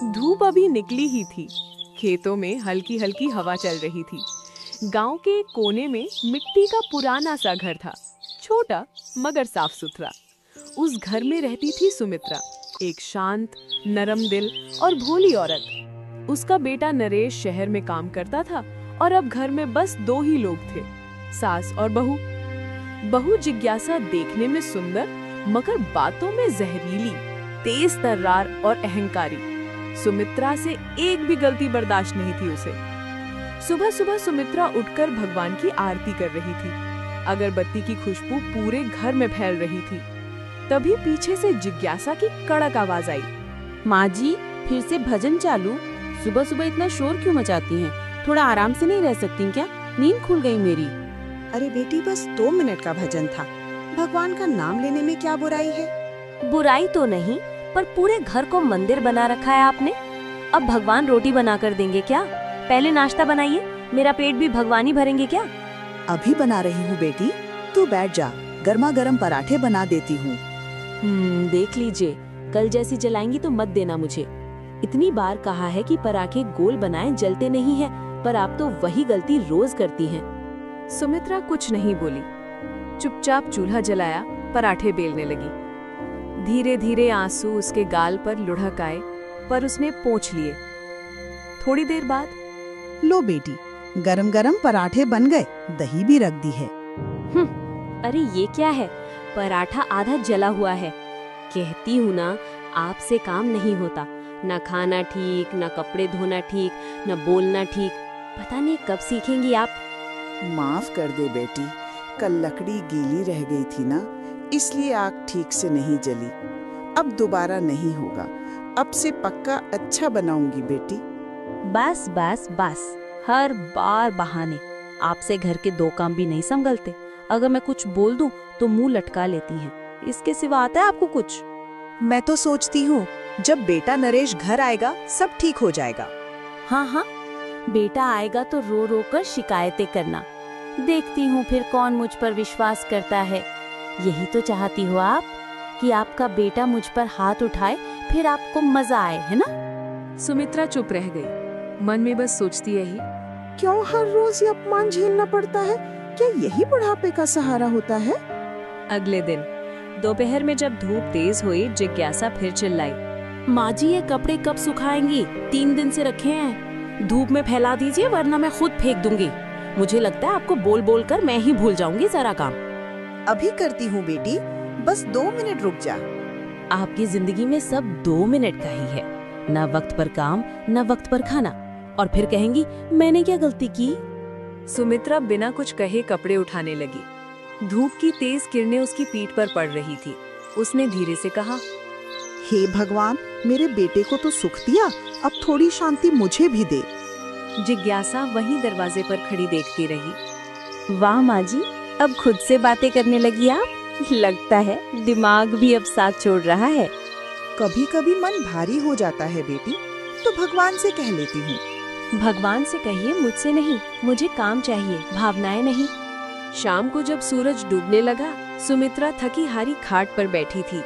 धूप अभी निकली ही थी। खेतों में हल्की हल्की हवा चल रही थी। गांव के एक कोने में मिट्टी का पुराना सा घर था, छोटा मगर साफ सुथरा। उस घर में रहती थी सुमित्रा, एक शांत, नरम दिल और भोली औरत। उसका बेटा नरेश शहर में काम करता था और अब घर में बस 2 ही लोग थे, सास और बहू। बहू जिज्ञासा देखने में सुंदर मगर बातों में जहरीली, तेज तर्रार और अहंकारी। सुमित्रा से एक भी गलती बर्दाश्त नहीं थी उसे। सुबह सुबह सुमित्रा उठकर भगवान की आरती कर रही थी। अगरबत्ती की खुशबू पूरे घर में फैल रही थी। तभी पीछे से जिज्ञासा की कड़क आवाज आई। माँ जी, फिर से भजन चालू? सुबह सुबह इतना शोर क्यों मचाती हैं? थोड़ा आराम से नहीं रह सकती क्या? नींद खुल गई मेरी। अरे बेटी, बस 2 मिनट का भजन था। भगवान का नाम लेने में क्या बुराई है? बुराई तो नहीं, पर पूरे घर को मंदिर बना रखा है आपने। अब भगवान रोटी बना कर देंगे क्या? पहले नाश्ता बनाइए, मेरा पेट भी भगवान ही भरेंगे क्या? अभी बना रही हूँ बेटी, तू बैठ जा, गर्मा गर्म पराठे बना देती हूँ। देख लीजिए, कल जैसी जलाएंगी तो मत देना मुझे। इतनी बार कहा है कि पराठे गोल बनाएं, जलते नहीं हैं, पर आप तो वही गलती रोज करती हैं। सुमित्रा कुछ नहीं बोली, चुपचाप चूल्हा जलाया, पराठे बेलने लगी। धीरे धीरे आंसू उसके गाल पर लुढ़क आए, पर उसने पोंछ लिए। थोड़ी देर बाद, लो बेटी, गरम गरम पराठे बन गए, दही भी रख दी है। अरे ये क्या है? पराठा आधा जला हुआ है। कहती हूँ ना, आपसे काम नहीं होता। न खाना ठीक, न कपड़े धोना ठीक, न बोलना ठीक। पता नहीं कब सीखेंगी आप। माफ कर दे बेटी, कल लकड़ी गीली रह गई थी ना, इसलिए आग ठीक से नहीं जली। अब दोबारा नहीं होगा। अब से पक्का अच्छा बनाऊंगी बेटी। बस बस बस, हर बार बहाने। आपसे घर के 2 काम भी नहीं संभलते। अगर मैं कुछ बोल दूं तो मुंह लटका लेती हैं। इसके सिवा आता है आपको कुछ? मैं तो सोचती हूँ जब बेटा नरेश घर आएगा सब ठीक हो जाएगा। हाँ, बेटा आएगा तो रो रो कर शिकायतें करना। देखती हूँ फिर कौन मुझ पर विश्वास करता है। यही तो चाहती हो आप, कि आपका बेटा मुझ पर हाथ उठाए, फिर आपको मजा आए, है ना? सुमित्रा चुप रह गई, मन में बस सोचती रही, क्यों हर रोज ये अपमान झेलना पड़ता है? क्या यही बुढ़ापे का सहारा होता है? अगले दिन दोपहर में जब धूप तेज हुई, जिज्ञासा फिर चिल्लाई, माँ जी, ये कपड़े कब सुखाएंगी? 3 दिन से रखे हैं। धूप में फैला दीजिए, वरना मैं खुद फेंक दूंगी। मुझे लगता है आपको बोल बोल कर मैं ही भूल जाऊंगी सारा काम। अभी करती हूँ बेटी, बस 2 मिनट रुक जा। आपकी जिंदगी में सब 2 मिनट का ही है। न वक्त पर काम, न वक्त पर खाना, और फिर कहेंगी मैंने क्या गलती की? सुमित्रा बिना कुछ कहे कपड़े उठाने लगी। धूप की तेज किरणें उसकी पीठ पर पड़ रही थी। उसने धीरे से कहा, हे भगवान, मेरे बेटे को तो सुख दिया, अब थोड़ी शांति मुझे भी दे। जिज्ञासा वहीं दरवाजे पर खड़ी देखती रही। वाह माँ जी, अब खुद से बातें करने लगी आप। लगता है दिमाग भी अब साथ छोड़ रहा है। कभी कभी मन भारी हो जाता है बेटी, तो भगवान से कह लेती हूँ। भगवान से कहिए, मुझसे नहीं। मुझे काम चाहिए, भावनाएं नहीं। शाम को जब सूरज डूबने लगा, सुमित्रा थकी हारी खाट पर बैठी थी।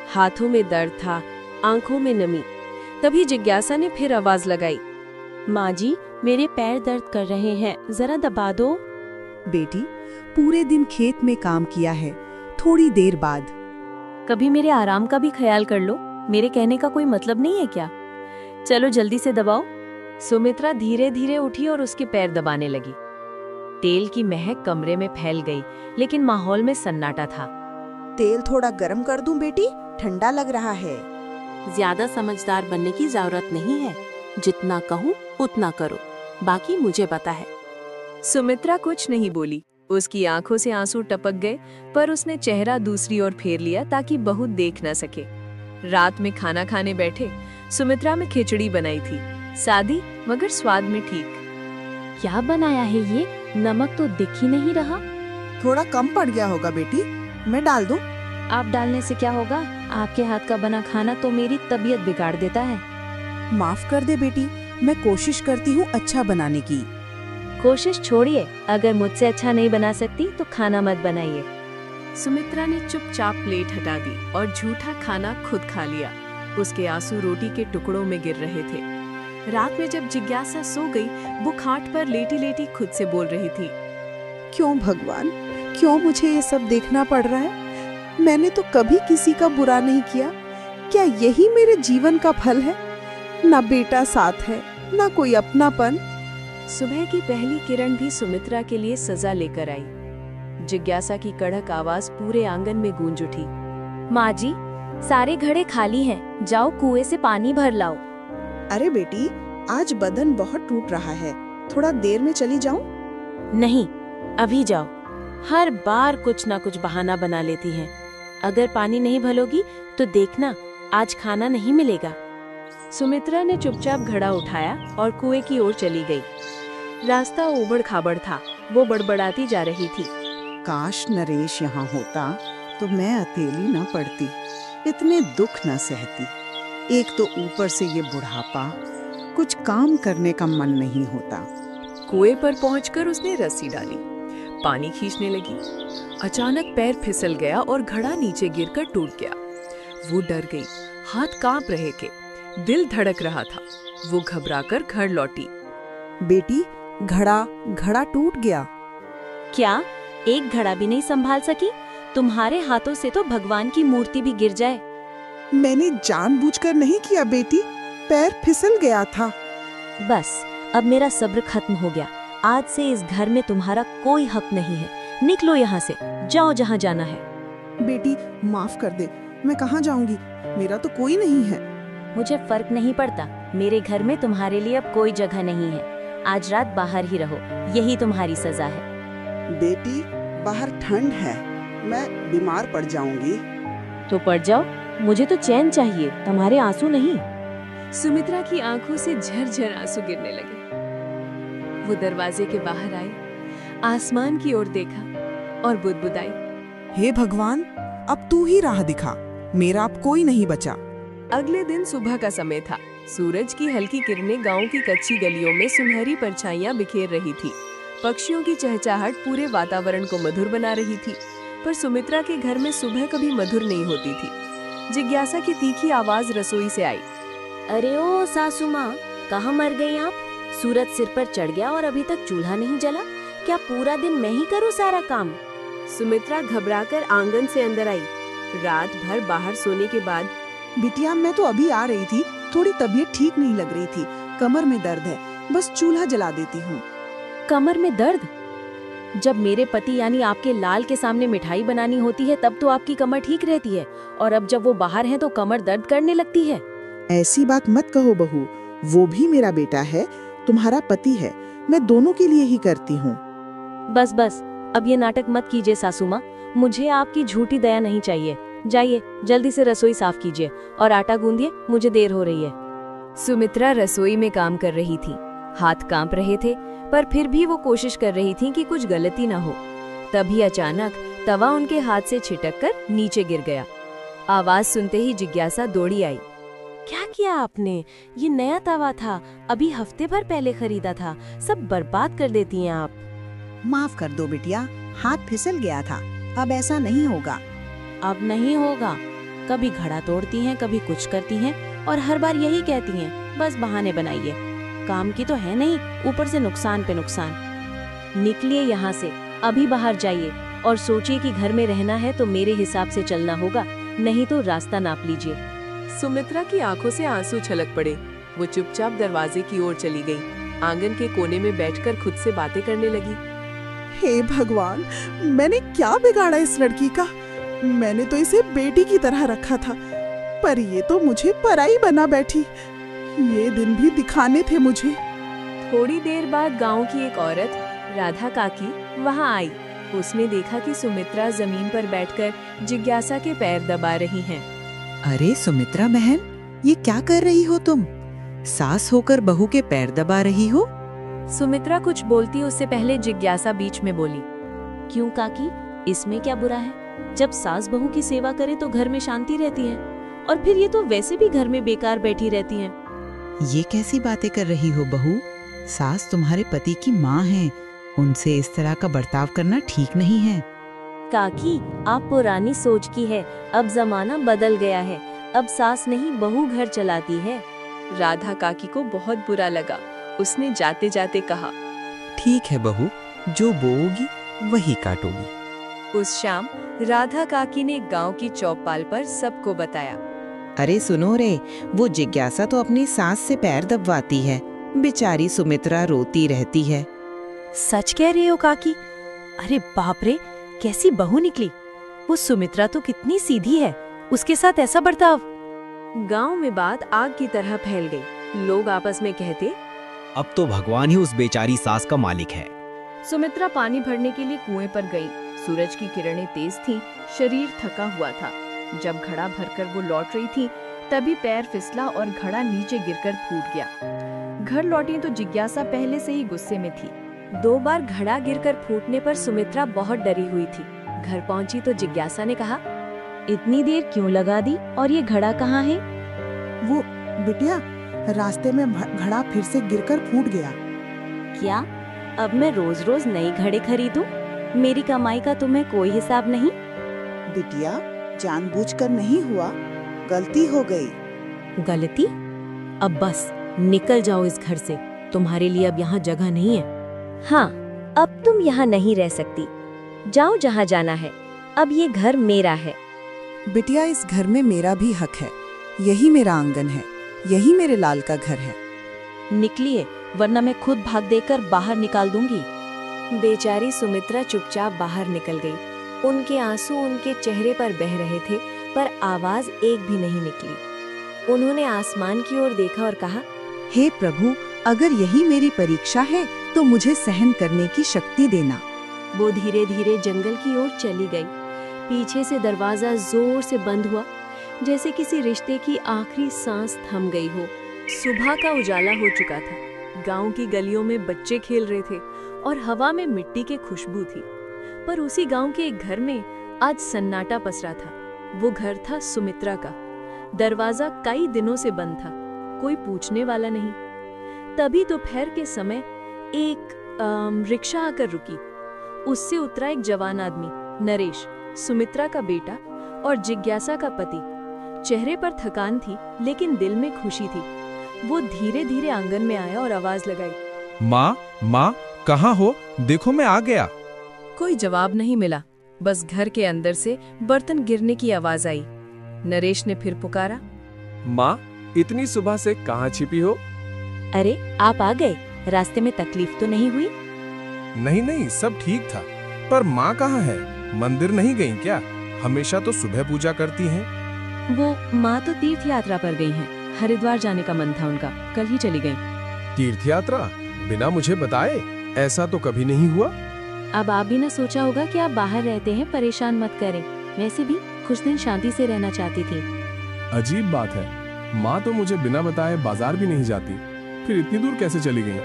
हाथों में दर्द था, आंखों में नमी। तभी जिज्ञासा ने फिर आवाज लगाई, माँ जी, मेरे पैर दर्द कर रहे हैं, जरा दबा दो। बेटी, पूरे दिन खेत में काम किया है, थोड़ी देर बाद। कभी मेरे आराम का भी ख्याल कर लो। मेरे कहने का कोई मतलब नहीं है क्या? चलो जल्दी से दबाओ। सुमित्रा धीरे धीरे उठी और उसके पैर दबाने लगी। तेल की महक कमरे में फैल गई, लेकिन माहौल में सन्नाटा था। तेल थोड़ा गर्म कर दूं बेटी? ठंडा लग रहा है। ज्यादा समझदार बनने की जरूरत नहीं है। जितना कहूँ उतना करो, बाकी मुझे पता है। सुमित्रा कुछ नहीं बोली। उसकी आंखों से आंसू टपक गए, पर उसने चेहरा दूसरी ओर फेर लिया ताकि बहू देख न सके। रात में खाना खाने बैठे, सुमित्रा में खिचड़ी बनाई थी, सादी मगर स्वाद में ठीक। क्या बनाया है ये? नमक तो दिख ही नहीं रहा। थोड़ा कम पड़ गया होगा बेटी, मैं डाल दूं? आप डालने से क्या होगा? आपके हाथ का बना खाना तो मेरी तबीयत बिगाड़ देता है। माफ कर दे बेटी, मैं कोशिश करती हूँ अच्छा बनाने की। कोशिश छोड़िए, अगर मुझसे अच्छा नहीं बना सकती तो खाना मत बनाइए। सुमित्रा ने चुपचाप प्लेट हटा दी और झूठा खाना खुद खा लिया। उसके आंसू रोटी के टुकड़ों में गिर रहे थे। रात में जब जिज्ञासा सो गई, वो खाट पर लेटी लेटी खुद से बोल रही थी, क्यों भगवान, क्यों मुझे ये सब देखना पड़ रहा है? मैंने तो कभी किसी का बुरा नहीं किया। क्या यही मेरे जीवन का फल है? ना बेटा साथ है, ना कोई अपनापन। सुबह की पहली किरण भी सुमित्रा के लिए सजा लेकर आई। जिज्ञासा की कड़क आवाज पूरे आंगन में गूंज उठी। माँ जी, सारे घड़े खाली हैं, जाओ कुएं से पानी भर लाओ। अरे बेटी, आज बदन बहुत टूट रहा है, थोड़ा देर में चली जाऊं? नहीं, अभी जाओ। हर बार कुछ ना कुछ बहाना बना लेती हैं। अगर पानी नहीं भरोगी तो देखना, आज खाना नहीं मिलेगा। सुमित्रा ने चुपचाप घड़ा उठाया और कुएं की ओर चली गई। रास्ता ऊबड़ खाबड़ था, वो बड़बड़ाती जा रही थी। काश नरेश यहाँ होता तो मैं अकेली न पड़ती, इतने दुख न सहती। एक तो ऊपर से ये बुढ़ापा, कुछ काम करने का मन नहीं होता। कुएं पर पहुंचकर उसने रस्सी डाली, पानी खींचने लगी। अचानक पैर फिसल गया और घड़ा नीचे गिरकर टूट गया। वो डर गई, हाथ कांप रहे थे, दिल धड़क रहा था। वो घबराकर घर लौटी। बेटी, घड़ा टूट गया। क्या एक घड़ा भी नहीं संभाल सकी? तुम्हारे हाथों से तो भगवान की मूर्ति भी गिर जाए। मैंने जानबूझकर नहीं किया बेटी, पैर फिसल गया था। बस अब मेरा सब्र खत्म हो गया। आज से इस घर में तुम्हारा कोई हक नहीं है। निकलो यहाँ से, जाओ जहाँ जाना है। बेटी माफ कर दे, मैं कहाँ जाऊंगी, मेरा तो कोई नहीं है। मुझे फर्क नहीं पड़ता, मेरे घर में तुम्हारे लिए अब कोई जगह नहीं है। आज रात बाहर ही रहो, यही तुम्हारी सजा है। बेटी बाहर ठंड है, मैं बीमार पड़ जाऊंगी। तो पड़ जाओ, मुझे तो चैन चाहिए, तुम्हारे आंसू नहीं। सुमित्रा की आंखों से झरझर आंसू गिरने लगे। वो दरवाजे के बाहर आई, आसमान की ओर देखा और बुदबुदाई, हे भगवान, अब तू ही राह दिखा, मेरा अब कोई नहीं बचा। अगले दिन सुबह का समय था। सूरज की हल्की किरणें गांव की कच्ची गलियों में सुनहरी परछाइयां बिखेर रही थी। पक्षियों की चहचहाहट पूरे वातावरण को मधुर बना रही थी। पर सुमित्रा के घर में सुबह कभी मधुर नहीं होती थी। जिज्ञासा की तीखी आवाज रसोई से आई। अरे ओ सासू माँ, कहाँ मर गई आप? सूरज सिर पर चढ़ गया और अभी तक चूल्हा नहीं जला। क्या पूरा दिन मैं ही करूँ सारा काम? सुमित्रा घबराकर आंगन से अंदर आई। रात भर बाहर सोने के बाद, बिटिया मैं तो अभी आ रही थी, थोड़ी तबीयत ठीक नहीं लग रही थी, कमर में दर्द है, बस चूल्हा जला देती हूँ। कमर में दर्द? जब मेरे पति यानी आपके लाल के सामने मिठाई बनानी होती है तब तो आपकी कमर ठीक रहती है, और अब जब वो बाहर हैं तो कमर दर्द करने लगती है। ऐसी बात मत कहो बहू, वो भी मेरा बेटा है, तुम्हारा पति है, मैं दोनों के लिए ही करती हूँ। बस बस, अब ये नाटक मत कीजिए सासू माँ, मुझे आपकी झूठी दया नहीं चाहिए। जाइए, जल्दी से रसोई साफ कीजिए और आटा गूंदिए, मुझे देर हो रही है। सुमित्रा रसोई में काम कर रही थी। हाथ कांप रहे थे, पर फिर भी वो कोशिश कर रही थी कि कुछ गलती न हो। तभी अचानक तवा उनके हाथ से छिटककर नीचे गिर गया। आवाज सुनते ही जिज्ञासा दौड़ी आई। क्या किया आपने? ये नया तवा था, अभी हफ्ते भर पहले खरीदा था, सब बर्बाद कर देती हैं आप। माफ कर दो बिटिया, हाथ फिसल गया था, अब ऐसा नहीं होगा। अब नहीं होगा। कभी घड़ा तोड़ती हैं, कभी कुछ करती हैं, और हर बार यही कहती हैं, बस बहाने बनाइए। काम की तो है नहीं, ऊपर से नुकसान पे नुकसान। निकलिए यहाँ से, अभी बाहर जाइए और सोचिए कि घर में रहना है तो मेरे हिसाब से चलना होगा, नहीं तो रास्ता नाप लीजिए। सुमित्रा की आंखों से आंसू छलक पड़े। वो चुपचाप दरवाजे की ओर चली गई। आंगन के कोने में बैठकर खुद से बातें करने लगी। हे भगवान, मैंने क्या बिगाड़ा इस लड़की का? मैंने तो इसे बेटी की तरह रखा था, पर ये तो मुझे पराई बना बैठी। ये दिन भी दिखाने थे मुझे। थोड़ी देर बाद गांव की एक औरत, राधा काकी, वहां आई। उसने देखा कि सुमित्रा जमीन पर बैठकर जिज्ञासा के पैर दबा रही हैं। अरे सुमित्रा बहन, ये क्या कर रही हो तुम? सास होकर बहू के पैर दबा रही हो? सुमित्रा कुछ बोलती उससे पहले जिज्ञासा बीच में बोली। क्यों काकी, इसमें क्या बुरा है? जब सास बहू की सेवा करे तो घर में शांति रहती है, और फिर ये तो वैसे भी घर में बेकार बैठी रहती हैं। ये कैसी बातें कर रही हो बहू? सास तुम्हारे पति की माँ है, उनसे इस तरह का बर्ताव करना ठीक नहीं है। काकी, आप पुरानी सोच की है, अब जमाना बदल गया है। अब सास नहीं बहू घर चलाती है। राधा काकी को बहुत बुरा लगा। उसने जाते जाते कहा, ठीक है बहू, जो बोओगी वही काटोगी। उस शाम राधा काकी ने गांव की चौपाल पर सबको बताया। अरे सुनो रे, वो जिज्ञासा तो अपनी सास से पैर दबवाती है, बेचारी सुमित्रा रोती रहती है। सच कह रहे हो काकी? अरे बाप रे, कैसी बहू निकली। वो सुमित्रा तो कितनी सीधी है, उसके साथ ऐसा बर्ताव। गांव में बात आग की तरह फैल गई। लोग आपस में कहते, अब तो भगवान ही उस बेचारी सास का मालिक है। सुमित्रा पानी भरने के लिए कुएं पर गई। सूरज की किरणें तेज थीं, शरीर थका हुआ था। जब घड़ा भरकर वो लौट रही थी, तभी पैर फिसला और घड़ा नीचे गिरकर फूट गया। घर लौटी तो जिज्ञासा पहले से ही गुस्से में थी। 2 बार घड़ा गिरकर फूटने पर सुमित्रा बहुत डरी हुई थी। घर पहुंची तो जिज्ञासा ने कहा, इतनी देर क्यों लगा दी और ये घड़ा कहाँ है? वो बिटिया, रास्ते में घड़ा फिर से गिरकर फूट गया। क्या अब मैं रोज रोज नई घड़े खरीदूं? मेरी कमाई का तुम्हें कोई हिसाब नहीं? बिटिया, जानबूझकर नहीं हुआ, गलती हो गई। गलती? अब बस निकल जाओ इस घर से, तुम्हारे लिए अब यहाँ जगह नहीं है। हाँ, अब तुम यहाँ नहीं रह सकती, जाओ जहाँ जाना है। अब ये घर मेरा है। बिटिया, इस घर में मेरा भी हक है। यही मेरा आंगन है, यही मेरे लाल का घर है। निकलिए, वरना मैं खुद भाग देकर बाहर निकाल दूंगी। बेचारी सुमित्रा चुपचाप बाहर निकल गई। उनके आंसू उनके चेहरे पर बह रहे थे, पर आवाज एक भी नहीं निकली। उन्होंने आसमान की ओर देखा और कहा, हे प्रभु, अगर यही मेरी परीक्षा है तो मुझे सहन करने की शक्ति देना। वो धीरे धीरे जंगल की ओर चली गई। पीछे से दरवाजा जोर से बंद हुआ, जैसे किसी रिश्ते की आखिरी सांस थम गई हो। सुबह का उजाला हो चुका था। गांव की गलियों में बच्चे खेल रहे थे और हवा में मिट्टी की खुशबू थी। पर उसी गांव के एक घर में आज सन्नाटा पसरा था। वो घर था सुमित्रा का। दरवाजा कई दिनों से बंद था, कोई पूछने वाला नहीं। तभी दोपहर के समय एक रिक्शा आकर रुकी। उससे उतरा एक जवान आदमी, नरेश, सुमित्रा का बेटा और जिज्ञासा का पति। चेहरे पर थकान थी, लेकिन दिल में खुशी थी। वो धीरे धीरे आंगन में आया और आवाज लगाई, माँ, माँ, कहाँ हो? देखो मैं आ गया। कोई जवाब नहीं मिला। बस घर के अंदर से बर्तन गिरने की आवाज आई। नरेश ने फिर पुकारा, माँ, इतनी सुबह से कहाँ छिपी हो? अरे आप आ गए, रास्ते में तकलीफ तो नहीं हुई? नहीं नहीं, सब ठीक था। पर माँ कहाँ है? मंदिर नहीं गई क्या? हमेशा तो सुबह पूजा करती हैं। वो माँ तो तीर्थ यात्रा पर गई हैं। हरिद्वार जाने का मन था उनका, कल ही चली गई। तीर्थ यात्रा? बिना मुझे बताए? ऐसा तो कभी नहीं हुआ। अब आप भी न सोचा होगा कि आप बाहर रहते हैं, परेशान मत करें। वैसे भी कुछ दिन शांति से रहना चाहती थी। अजीब बात है, माँ तो मुझे बिना बताए बाजार भी नहीं जाती, फिर इतनी दूर कैसे चली गई?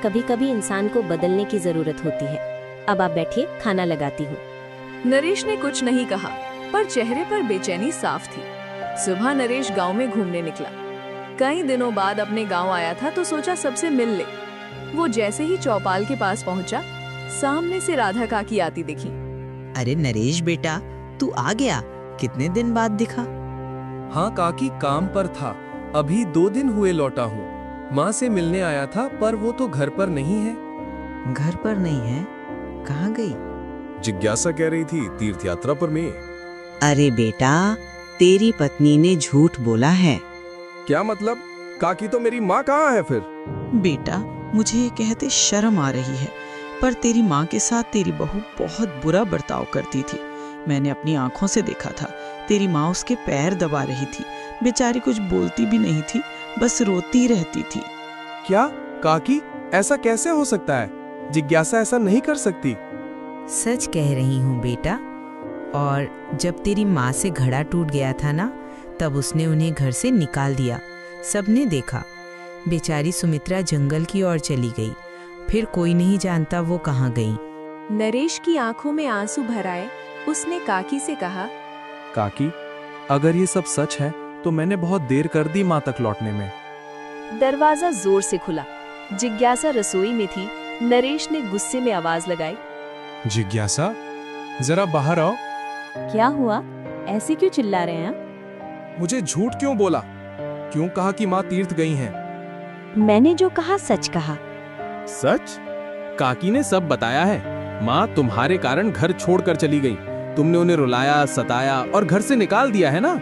कभी कभी इंसान को बदलने की जरूरत होती है। अब आप बैठिए, खाना लगाती हूँ। नरेश ने कुछ नहीं कहा, पर चेहरे पर बेचैनी साफ थी। सुबह नरेश गांव में घूमने निकला। कई दिनों बाद अपने गांव आया था तो सोचा सबसे मिल ले। वो जैसे ही चौपाल के पास पहुंचा, सामने से राधा काकी आती दिखी। अरे नरेश बेटा, तू आ गया? कितने दिन बाद दिखा? हाँ काकी, काम पर था, अभी 2 दिन हुए लौटा हूँ। माँ से मिलने आया था, पर वो तो घर पर नहीं है। घर पर नहीं है? कहाँ गई? जिज्ञासा कह रही थी तीर्थ यात्रा पर मैं। अरे बेटा, तेरी पत्नी ने झूठ बोला है। क्या मतलब? काकी तो मेरी माँ कहाँ है फिर? बेटा, मुझे ये कहते शर्म आ रही है, पर तेरी माँ के साथ तेरी बहू बहुत बुरा बर्ताव करती थी। मैंने अपनी आंखों से देखा था। तेरी माँ उसके पैर दबा रही थी। बेचारी कुछ बोलती भी नहीं थी, बस रोती रहती थी। क्या काकी, ऐसा कैसे हो सकता है? जिज्ञासा ऐसा नहीं कर सकती। सच कह रही हूँ बेटा। और जब तेरी माँ से घड़ा टूट गया था ना, तब उसने उन्हें घर से निकाल दिया। सबने देखा। बेचारी सुमित्रा जंगल की ओर चली गई, फिर कोई नहीं जानता वो कहाँ गई। नरेश की आंखों में आंसू भर आए। उसने काकी से कहा, काकी, अगर ये सब सच है तो मैंने बहुत देर कर दी माँ तक लौटने में। दरवाजा जोर से खुला। जिज्ञासा रसोई में थी। नरेश ने गुस्से में आवाज लगाई, जिज्ञासा, जरा बाहर आओ। क्या हुआ? ऐसे क्यों चिल्ला रहे हैं? मुझे झूठ क्यों बोला? क्यों कहा कि माँ तीर्थ गई हैं? मैंने जो कहा सच कहा। सच? काकी ने सब बताया है। माँ तुम्हारे कारण घर छोड़कर चली गई। तुमने उन्हें रुलाया, सताया और घर से निकाल दिया है ना?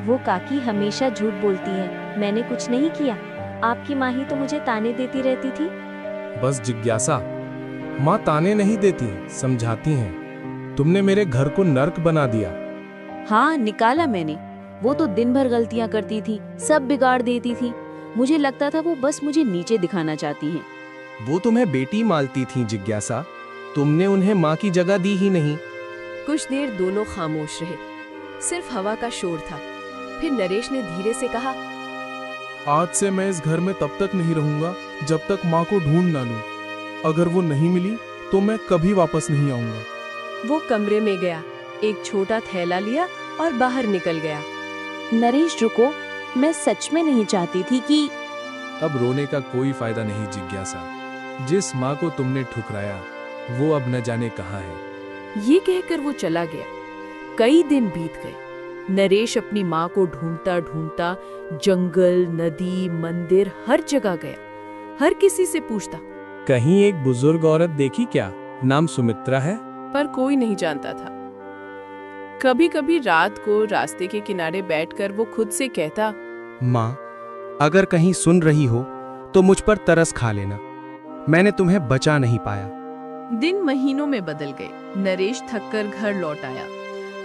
वो काकी हमेशा झूठ बोलती है, मैंने कुछ नहीं किया। आपकी माँ ही तो मुझे ताने देती रहती थी। बस जिज्ञासा, माँ ताने नहीं देती, समझाती हैं। तुमने मेरे घर को नर्क बना दिया। हाँ, निकाला मैंने। वो तो दिन भर गलतियां करती थी, सब बिगाड़ देती थी। मुझे लगता था वो बस मुझे नीचे दिखाना चाहती हैं। वो तुम्हें बेटी मानती थी जिज्ञासा, तुमने उन्हें माँ की जगह दी ही नहीं। कुछ देर दोनों खामोश रहे, सिर्फ हवा का शोर था। फिर नरेश ने धीरे से कहा, आज से मैं इस घर में तब तक नहीं रहूंगा जब तक माँ को ढूंढ ना लूं। अगर वो नहीं मिली तो मैं कभी वापस नहीं आऊंगा। वो कमरे में गया, एक छोटा थैला लिया और बाहर निकल गया। नरेश रुको, मैं सच में नहीं चाहती थी कि। अब रोने का कोई फायदा नहीं जिज्ञासा। जिस माँ को तुमने ठुकराया वो अब न जाने कहाँ है। ये कहकर वो चला गया। कई दिन बीत गए। नरेश अपनी माँ को ढूंढता ढूंढता जंगल, नदी, मंदिर हर जगह गया। हर किसी से पूछता, कहीं एक बुजुर्ग औरत देखी क्या? नाम सुमित्रा है? पर कोई नहीं जानता था। कभी कभी रात को रास्ते के किनारे बैठकर वो खुद से कहता, माँ, अगर कहीं सुन रही हो तो मुझ पर तरस खा लेना। मैंने तुम्हें बचा नहीं पाया। दिन महीनों में बदल गए। नरेश थककर घर लौट आया।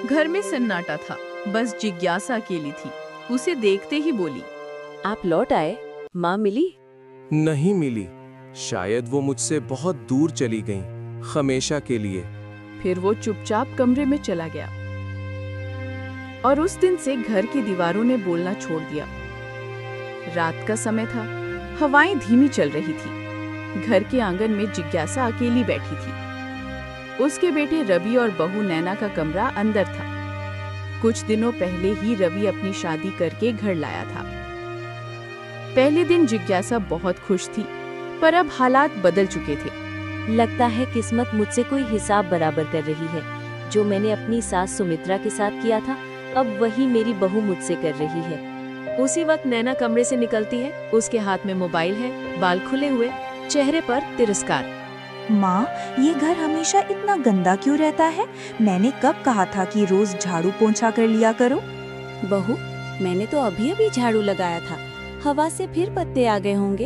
घर में सन्नाटा था, बस जिज्ञासा अकेली थी। उसे देखते ही बोली, आप लौट आए? माँ मिली? नहीं मिली। शायद वो मुझसे बहुत दूर चली गईं, हमेशा के लिए। फिर वो चुपचाप कमरे में चला गया और उस दिन से घर की दीवारों ने बोलना छोड़ दिया। रात का समय था, हवाएं धीमी चल रही थी। घर के आंगन में जिज्ञासा अकेली बैठी थी। उसके बेटे रवि और बहू नैना का कमरा अंदर था। कुछ दिनों पहले ही रवि अपनी शादी करके घर लाया था। पहले दिन जिज्ञासा बहुत खुश थी, पर अब हालात बदल चुके थे। लगता है किस्मत मुझसे कोई हिसाब बराबर कर रही है। जो मैंने अपनी सास सुमित्रा के साथ किया था, अब वही मेरी बहू मुझसे कर रही है। उसी वक्त नैना कमरे से निकलती है। उसके हाथ में मोबाइल है, बाल खुले हुए, चेहरे पर तिरस्कार। माँ, ये घर हमेशा इतना गंदा क्यों रहता है? मैंने कब कहा था कि रोज झाड़ू पोंछा कर लिया करो? बहू, मैंने तो अभी अभी झाड़ू लगाया था। हवा से फिर पत्ते आ गए होंगे।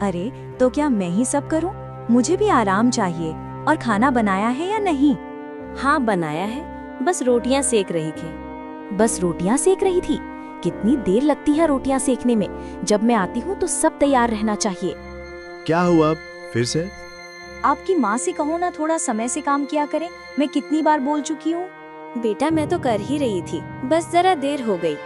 अरे, तो क्या मैं ही सब करूं? मुझे भी आराम चाहिए। और खाना बनाया है या नहीं? हाँ, बनाया है, बस रोटियां सेक रही थी। बस रोटियां सेक रही थी? कितनी देर लगती है रोटियां सेकने में? जब मैं आती हूँ तो सब तैयार रहना चाहिए। क्या हुआ फिर से? आपकी माँ से कहो ना थोड़ा समय से काम किया करें। मैं कितनी बार बोल चुकी हूँ। बेटा, मैं तो कर ही रही थी, बस जरा देर हो गई।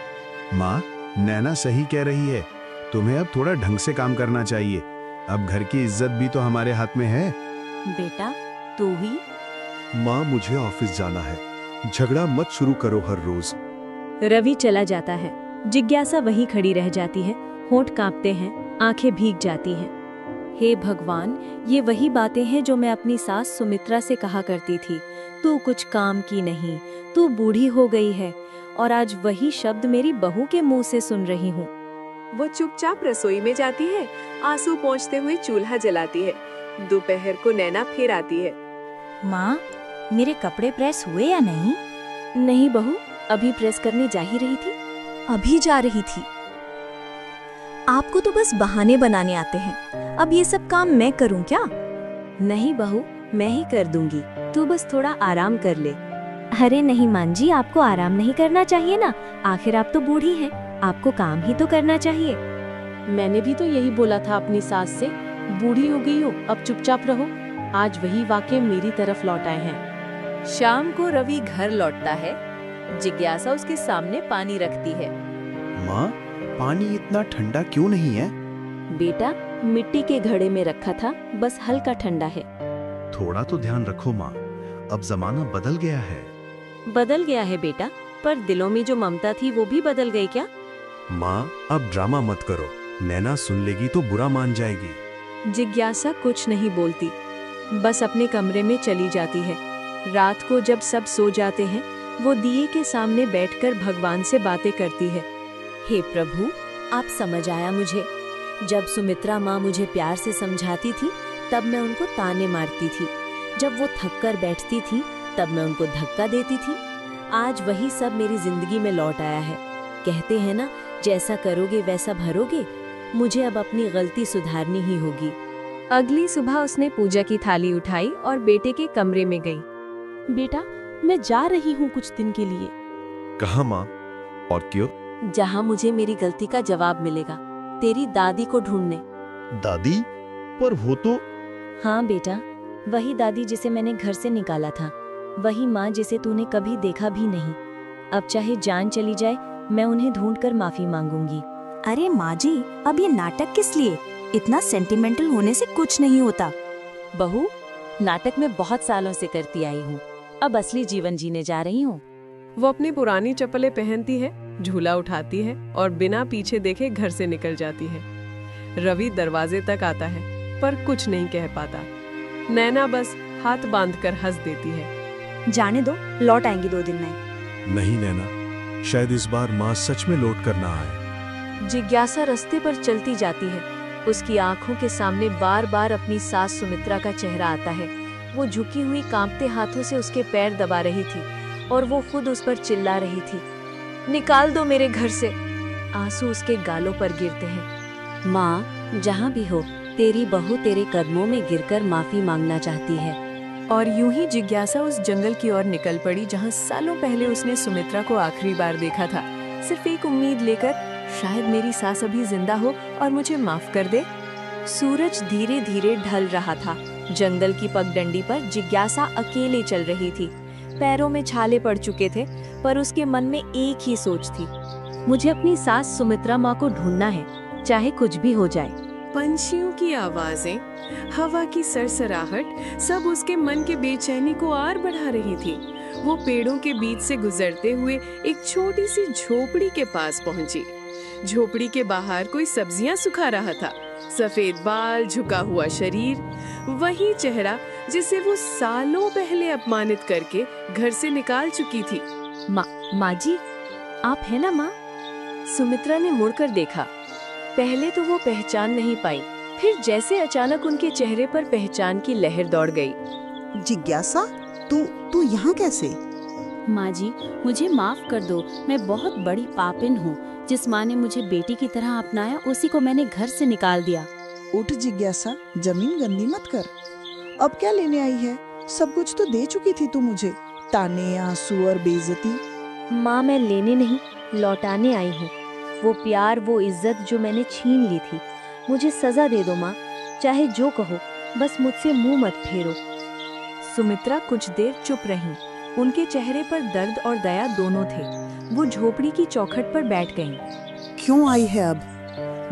माँ, नैना सही कह रही है। तुम्हें अब थोड़ा ढंग से काम करना चाहिए। अब घर की इज्जत भी तो हमारे हाथ में है। बेटा, तू ही? माँ, मुझे ऑफिस जाना है। झगड़ा मत शुरू करो हर रोज। रवि चला जाता है। जिज्ञासा वहीं खड़ी रह जाती है। होंठ कांपते हैं, आंखें भीग जाती हैं। हे भगवान, ये वही बातें हैं जो मैं अपनी सास सुमित्रा से कहा करती थी। तू कुछ काम की नहीं, तू बूढ़ी हो गई है। और आज वही शब्द मेरी बहू के मुंह से सुन रही हूँ। वो चुपचाप रसोई में जाती है, आंसू पोंछते हुए चूल्हा जलाती है। दोपहर को नैना फिर आती है। माँ, मेरे कपड़े प्रेस हुए या नहीं? नहीं बहू, अभी प्रेस करने जा ही रही थी। अभी जा रही थी? आपको तो बस बहाने बनाने आते हैं। अब ये सब काम मैं करूं क्या? नहीं बहू, मैं ही कर दूंगी। तू बस थोड़ा आराम कर ले। अरे नहीं मान जी, आपको आराम नहीं करना चाहिए ना। आखिर आप तो बूढ़ी हैं, आपको काम ही तो करना चाहिए। मैंने भी तो यही बोला था अपनी सास से, बूढ़ी हो गई हो, अब चुपचाप रहो। आज वही वाकई मेरी तरफ लौट आए हैं। शाम को रवि घर लौटता है। जिज्ञासा उसके सामने पानी रखती है। माँ, पानी इतना ठंडा क्यों नहीं है? बेटा, मिट्टी के घड़े में रखा था, बस हल्का ठंडा है। थोड़ा तो ध्यान रखो माँ, अब जमाना बदल गया है। बदल गया है बेटा, पर दिलों में जो ममता थी वो भी बदल गई क्या? माँ, अब ड्रामा मत करो। नैना सुन लेगी तो बुरा मान जाएगी। जिज्ञासा कुछ नहीं बोलती, बस अपने कमरे में चली जाती है। रात को जब सब सो जाते हैं, वो दिए के सामने बैठकर भगवान से बातें करती है। हे प्रभु, आप समझ आया मुझे। जब सुमित्रा माँ मुझे प्यार से समझाती थी तब मैं उनको ताने मारती थी, जब वो थक कर बैठती थी तब मैं उनको धक्का देती थी। आज वही सब मेरी जिंदगी में लौट आया है। कहते हैं ना, जैसा करोगे वैसा भरोगे। मुझे अब अपनी गलती सुधारनी ही होगी। अगली सुबह उसने पूजा की थाली उठाई और बेटे के कमरे में गई। बेटा, मैं जा रही हूँ कुछ दिन के लिए। कहाँ माँ, और क्यों? जहाँ मुझे मेरी गलती का जवाब मिलेगा, तेरी दादी को ढूंढने। दादी? पर वो तो... हाँ बेटा, वही दादी जिसे मैंने घर से निकाला था, वही माँ जिसे तूने कभी देखा भी नहीं। अब चाहे जान चली जाए, मैं उन्हें ढूंढकर माफी मांगूंगी। अरे माँ जी, अब ये नाटक किस लिए? इतना सेंटिमेंटल होने से कुछ नहीं होता। बहू, नाटक में बहुत सालों से करती आई हूँ, अब असली जीवन जीने जा रही हूँ। वो अपनी पुरानी चप्पलें पहनती है, झूला उठाती है और बिना पीछे देखे घर से निकल जाती है। रवि दरवाजे तक आता है पर कुछ नहीं कह पाता। नैना बस हाथ बांधकर हंस देती है। जाने दो, लौट आएंगी 2 दिन में। नहीं नैना, शायद इस बार माँ सच में लौट कर ना आए। जिज्ञासा रास्ते पर चलती जाती है। उसकी आंखों के सामने बार बार अपनी सास सुमित्रा का चेहरा आता है। वो झुकी हुई कांपते हाथों से उसके पैर दबा रही थी और वो खुद उस पर चिल्ला रही थी, निकाल दो मेरे घर से। आंसू उसके गालों पर गिरते हैं। माँ, जहाँ भी हो, तेरी बहू तेरे कदमों में गिरकर माफी मांगना चाहती है। और यूं ही जिज्ञासा उस जंगल की ओर निकल पड़ी जहाँ सालों पहले उसने सुमित्रा को आखिरी बार देखा था, सिर्फ एक उम्मीद लेकर, शायद मेरी सास अभी जिंदा हो और मुझे माफ कर दे। सूरज धीरे धीरे ढल रहा था। जंगल की पगडंडी पर जिज्ञासा अकेले चल रही थी। पैरों में छाले पड़ चुके थे, पर उसके मन में एक ही सोच थी, मुझे अपनी सास सुमित्रा माँ को ढूंढना है, चाहे कुछ भी हो जाए। पंछियों की आवाजें, हवा की सरसराहट, सब उसके मन के बेचैनी को और बढ़ा रही थी। वो पेड़ों के बीच से गुजरते हुए एक छोटी सी झोपड़ी के पास पहुंची। झोपड़ी के बाहर कोई सब्जियां सुखा रहा था। सफेद बाल, झुका हुआ शरीर, वही चेहरा जिसे वो सालों पहले अपमानित करके घर से निकाल चुकी थी। माँ जी, आप है ना माँ? सुमित्रा ने मुड़कर देखा। पहले तो वो पहचान नहीं पाई, फिर जैसे अचानक उनके चेहरे पर पहचान की लहर दौड़ गई। जिज्ञासा, तू यहाँ कैसे? माँ जी, मुझे माफ कर दो, मैं बहुत बड़ी पापिन हूँ। जिस माँ ने मुझे बेटी की तरह अपनाया, उसी को मैंने घर से निकाल दिया। उठ जिज्ञासा, जमीन गंदी मत कर। अब क्या लेने आई है? सब कुछ तो दे चुकी थी तू मुझे, ताने, आंसू और बेइज्जती। माँ, मैं लेने नहीं, लौटाने आई हूँ। वो प्यार, वो इज्जत जो मैंने छीन ली थी। मुझे सजा दे दो माँ, चाहे जो कहो, बस मुझसे मुंह मत फेरो। सुमित्रा कुछ देर चुप रही। उनके चेहरे पर दर्द और दया दोनों थे। वो झोपड़ी की चौखट पर बैठ गईं। क्यों आई है अब?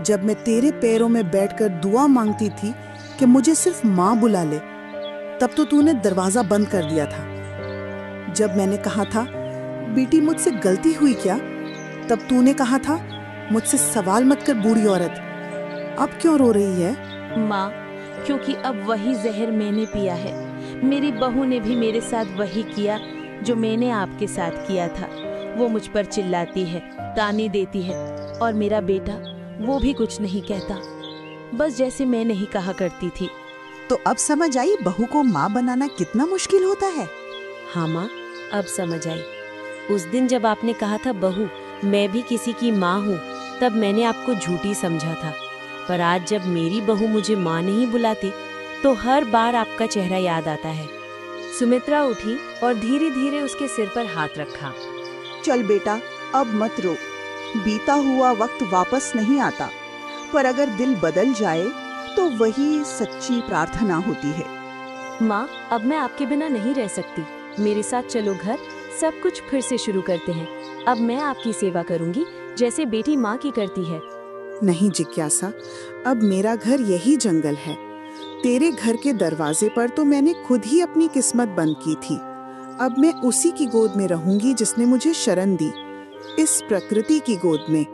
जब मैं तेरे पैरों में बैठकर दुआ मांगती थी कि मुझे सिर्फ माँ बुला ले, तब तो तूने दरवाजा बंद कर दिया था। जब मैंने कहा था बेटी मुझसे गलती हुई क्या, तब तूने कहा था मुझसे सवाल मत कर बूढ़ी औरत। अब क्यों रो रही है? माँ, क्योंकि अब वही जहर मैंने पिया है। मेरी बहू ने भी मेरे साथ वही किया जो मैंने आपके साथ किया था। वो मुझ पर चिल्लाती है, ताने देती है, और मेरा बेटा वो भी कुछ नहीं कहता, बस जैसे मैं नहीं कहा करती थी। तो अब समझ आई बहू को माँ बनाना कितना मुश्किल होता है। हाँ माँ, अब समझ आई। उस दिन जब आपने कहा था बहू मैं भी किसी की माँ हूँ, तब मैंने आपको झूठी समझा था। पर आज जब मेरी बहू मुझे माँ नहीं बुलाती, तो हर बार आपका चेहरा याद आता है। सुमित्रा उठी और धीरे धीरे उसके सिर पर हाथ रखा। चल बेटा, अब मत रो। बीता हुआ वक्त वापस नहीं आता, पर अगर दिल बदल जाए तो वही सच्ची प्रार्थना होती है। माँ, अब मैं आपके बिना नहीं रह सकती। मेरे साथ चलो घर, सब कुछ फिर से शुरू करते हैं। अब मैं आपकी सेवा करूंगी जैसे बेटी माँ की करती है। नहीं जिज्ञासा, अब मेरा घर यही जंगल है। तेरे घर के दरवाजे पर तो मैंने खुद ही अपनी किस्मत बंद की थी। अब मैं उसी की गोद में रहूंगी जिसने मुझे शरण दी, इस प्रकृति की गोद में।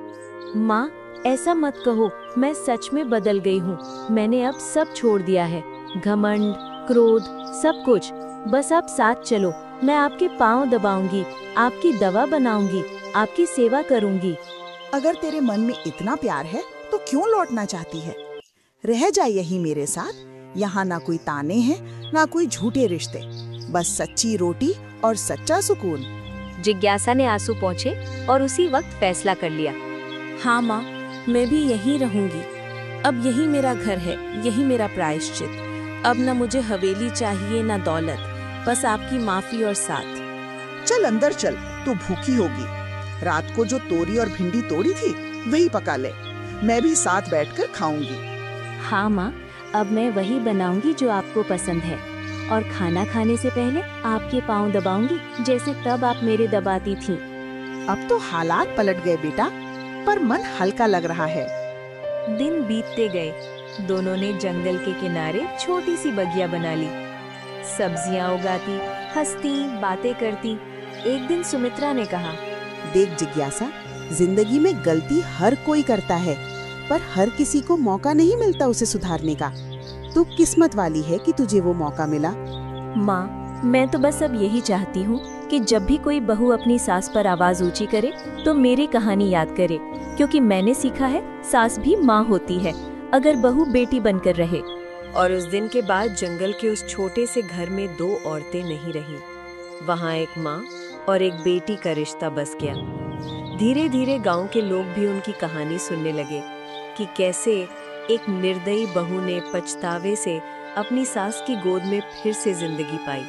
माँ, ऐसा मत कहो, मैं सच में बदल गई हूँ। मैंने अब सब छोड़ दिया है, घमंड, क्रोध, सब कुछ। बस अब साथ चलो, मैं आपके पाँव दबाऊंगी, आपकी दवा बनाऊंगी, आपकी सेवा करूंगी। अगर तेरे मन में इतना प्यार है तो क्यों लौटना चाहती है? रह जा यही मेरे साथ। यहाँ ना कोई ताने हैं, ना कोई झूठे रिश्ते, बस सच्ची रोटी और सच्चा सुकून। जिज्ञासा ने आंसू पोंछे और उसी वक्त फैसला कर लिया। हाँ माँ, मैं भी यहीं रहूंगी। अब यही मेरा घर है, यही मेरा प्रायश्चित। अब न मुझे हवेली चाहिए न दौलत, बस आपकी माफी और साथ। चल अंदर चल, तू भूखी होगी। रात को जो तोरी और भिंडी तोड़ी थी वही पका ले, मैं भी साथ बैठकर खाऊंगी। हाँ माँ, अब मैं वही बनाऊंगी जो आपको पसंद है, और खाना खाने से पहले आपके पाँव दबाऊंगी जैसे तब आप मेरे दबाती थीं। अब तो हालात पलट गए बेटा, पर मन हल्का लग रहा है। दिन बीतते गए। दोनों ने जंगल के किनारे छोटी सी बगिया बना ली। सब्जियां उगाती, हंसती, बातें करती। एक दिन सुमित्रा ने कहा, देख जिज्ञासा, जिंदगी में गलती हर कोई करता है, पर हर किसी को मौका नहीं मिलता उसे सुधारने का। तू किस्मत वाली है कि तुझे वो मौका मिला। माँ, मैं तो बस अब यही चाहती हूँ कि जब भी कोई बहू अपनी सास पर आवाज ऊंची करे तो मेरी कहानी याद करे, क्योंकि मैंने सीखा है सास भी माँ होती है अगर बहू बेटी बनकर रहे। और उस दिन के बाद जंगल के उस छोटे से घर में 2 औरतें नहीं रहीं। वहाँ एक माँ और एक बेटी का रिश्ता बस गया। धीरे धीरे गांव के लोग भी उनकी कहानी सुनने लगे कि कैसे एक निर्दयी बहू ने पछतावे से अपनी सास की गोद में फिर से जिंदगी पाई।